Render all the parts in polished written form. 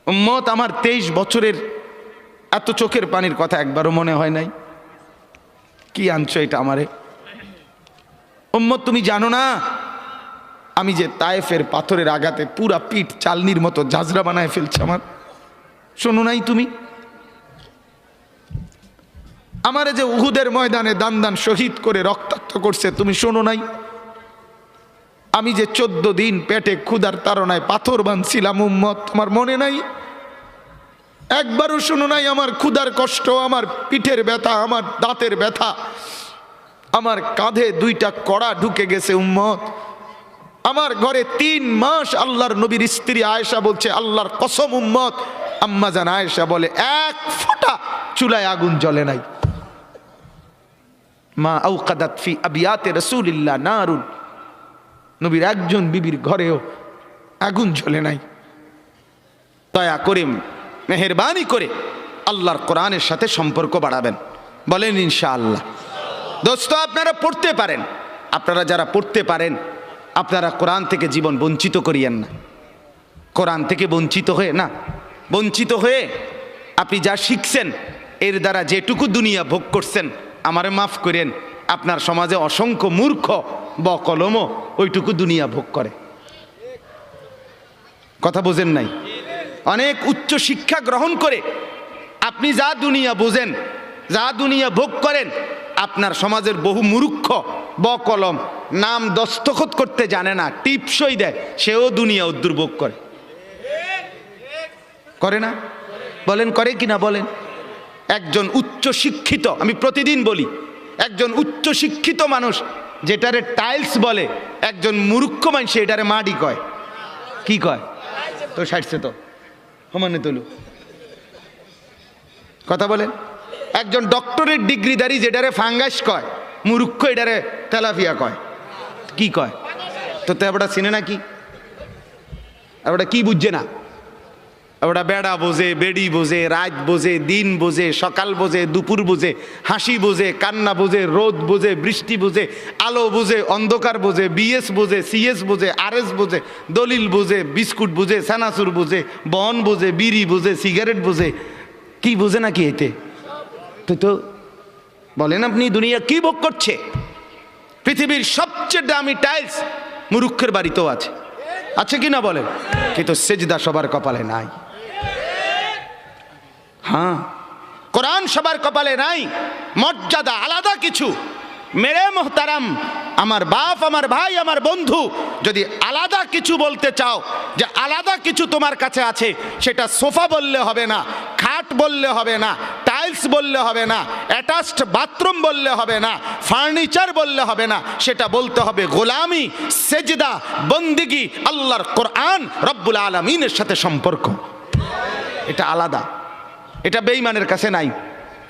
উম্মত আমার 23 বছরের এত চোখের পানির কথা একবারও মনে হয় নাই। কি আনছো এটা আমারে? উম্মত তুমি জানো না আমি যে তায়েফের পাথরের আঘাতে পুরা পিঠ চালনির মতো ঝাঁঝরা বানায় ফেলছে আমার? শোনো নাই তুমি? আমারে যে উহুদের ময়দানে দান দান শহীদ করে রক্তাক্ত করছে, তুমি শোনো নাই? আমি যে 14 দিন পেটে ক্ষুধার তাড়নায় পাথর বাঁধছিলাম, উম্মত তোমার মনে নাই? একবারও শোনো নাই আমার ক্ষুধার কষ্ট, আমার পিঠের ব্যথা, আমার দাঁতের ব্যথা, আমার কাঁধে 2টা কড়া ঢুকে গেছে উম্মত। আমার ঘরে 3 মাস আল্লাহর নবীর স্ত্রী আয়েশা বলছে, আল্লাহর কসম উম্মত, আম্মা জান আয়েশা বলে 1 ফোঁটা চুলায় আগুন জ্বলে নাই। মা আওকাদাত ফি আবিয়াতে রাসূলিল্লাহ নারুন, নবীর একজন বিবির ঘরেও আগুন জ্বলে নাই। দয়া করে মেহেরবানি করে আল্লাহর কোরআনের সাথে সম্পর্ক বাড়াবেন, বলেন ইনশাআল্লাহ। দোস্ত আপনারা পড়তে পারেন, আপনারা যারা পড়তে পারেন আপনারা কোরআন থেকে জীবন বঞ্চিত করিয়েন না। কোরআন থেকে বঞ্চিত হয়ে আপনি যা শিখছেন এর দ্বারা যেটুকু দুনিয়া ভোগ করছেন, আমারে মাফ করেন, আপনার সমাজে অসংখ্য মূর্খ বকলমও ওইটুকু দুনিয়া ভোগ করে। কথা বোঝেন নাই? অনেক উচ্চ শিক্ষা গ্রহণ করে আপনি যা দুনিয়া বোঝেন, যা দুনিয়া ভোগ করেন, আপনার সমাজের বহু মূর্খ বকলম নাম দস্তখত করতে জানে না, টিপসই দেয়, সেও দুনিয়া দুর্ভোগ করে না? বলেন করে কিনা বলেন? একজন উচ্চ শিক্ষিত, আমি প্রতিদিন বলি, একজন উচ্চ শিক্ষিত মানুষ যেটারে টাইলস বলে, একজন মূর্খ মানুষ এটারে মাটি কয়। কি কয়? তো সাইডছে তো সমানে তলু কথা বলেন। একজন ডক্টরের ডিগ্রিধারী যেটারে ফাঙ্গাস কয়, মূর্খ এটারে তেলাপিয়া কয়। কি কয়? তো ওটা চিনে না কি? ওটা কি বুঝছে না? ওটা বেড়া বোঝে, বেড়ি বোঝে, রাত বোঝে, দিন বোঝে, সকাল বোঝে, দুপুর বোঝে, হাসি বোঝে, কান্না বোঝে, রোদ বোঝে, বৃষ্টি বোঝে, আলো বোঝে, অন্ধকার বোঝে, বিএস বোঝে, সিএস বোঝে, আরএস বোঝে, দলিল বোঝে, বিস্কুট বোঝে, সানাসুর বোঝে, বন বোঝে, বিড়ি বোঝে, সিগারেট বোঝে। কি বোঝে না কি এতে? তো বলেন আপনি দুনিয়া কি ভোগ করছে? পৃথিবীর সবচেয়ে দামি টাইলস মূর্খের বাড়িতেও আছে কি না বলেন? কিন্তু সেজদা সবার কপালে নাই। হ্যাঁ, কোরআন সবার কপালে নাই। মর্যাদা আলাদা কিছু। মেরে মোহতারাম, আমার বাপ, আমার ভাই, আমার বন্ধু, যদি আলাদা কিছু বলতে চাও, যে আলাদা কিছু তোমার কাছে আছে, সেটা সোফা বললে হবে না, খাট বললে হবে না, টাইলস বললে হবে না, অ্যাটাচড বাথরুম বললে হবে না, ফার্নিচার বললে হবে না, সেটা বলতে হবে গোলামি, সেজদা, বন্দিগি, আল্লাহর কোরআন, রব্বুল আলামিনের সাথে সম্পর্ক। এটা আলাদা। এটা বেঈমানের কাছে নাই,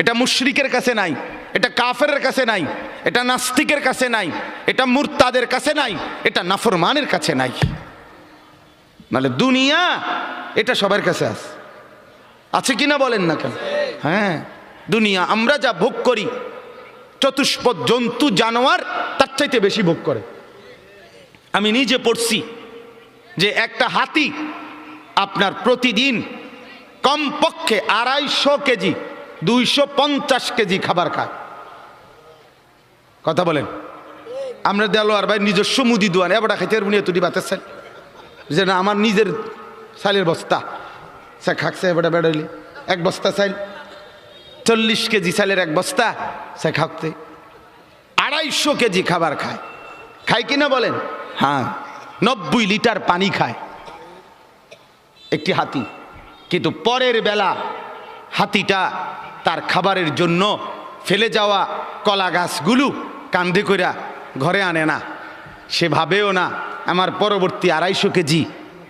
এটা মুশরিকের কাছে নাই, এটা কাফেরের কাছে নাই, এটা নাস্তিকের কাছে নাই, এটা মুরতাদের কাছে নাই, এটা নাফরমানের কাছে নাই। নাহলে দুনিয়া এটা সবার কাছে আছে কিনা বলেন না কেন? হ্যাঁ, দুনিয়া আমরা যা ভোগ করি, চতুষ্পদ জন্তু জানোয়ার তার চাইতে বেশি ভোগ করে। আমি নিজে পড়ছি যে একটা হাতি আপনার প্রতিদিন কমপক্ষে 250 কেজি 250 কেজি খাবার খায়। কথা বলেন? আমরা দেলোয়ার ভাই নিজস্ব মুদি দোয়ান এবার খাইতে বুনিয়া তুটি বাতের চাল, যে না আমার নিজের চালের বস্তা সে খাকছে, এবার বেড়াইলে 1 বস্তা চাল, 40 কেজি চালের 1 বস্তা সে খাকতে 250 কেজি খাবার খায় কিনা বলেন? হ্যাঁ, 90 লিটার পানি খায় একটি হাতি। কিন্তু পরের বেলা হাতিটা তার খাবারের জন্য ফেলে যাওয়া কলা গাছগুলো কান্ধে কইরা ঘরে আনে না। সে ভাবেও না আমার পরবর্তী 250 কেজি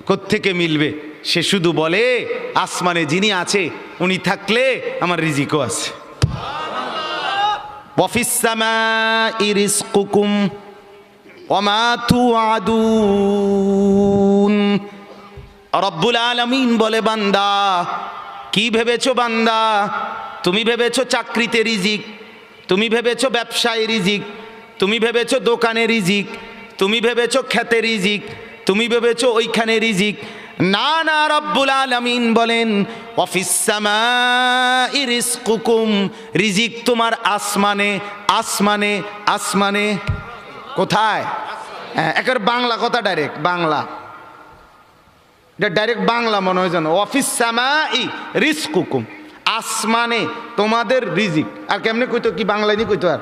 কোত্থেকে মিলবে। সে শুধু বলে আসমানে যিনি আছে উনি থাকলে আমার রিজিকও আছে। ওয়াফিস সামাই রিজকুকুম ওয়া মা তুআদুন। রব্বুল আলামিন বলে, বান্দা কি ভেবেছো বান্দা? তুমি ভেবেছো চাকরিতে রিজিক, তুমি ভেবেছো ব্যবসায় রিজিক, তুমি ভেবেছো দোকানে রিজিক, তুমি ভেবেছো খেতে রিজিক, তুমি ভেবেছো ওইখানে রিজিক। না না, রব্বুল আলামিন বলেন ওয়াফিস সামাই রিজকুকুম, রিজিক তোমার আসমানে আসমানে আসমানে। কোথায়? একের বাংলা কথা, ডাইরেক্ট বাংলা, এটা ডাইরেক্ট বাংলা মনে হয় যেন। ওয়াফিস সামাই রিজকুকুম, আসমানে তোমাদের রিজিক। আর কেমনে কইতো, কি বাংলায় নি কইতো আর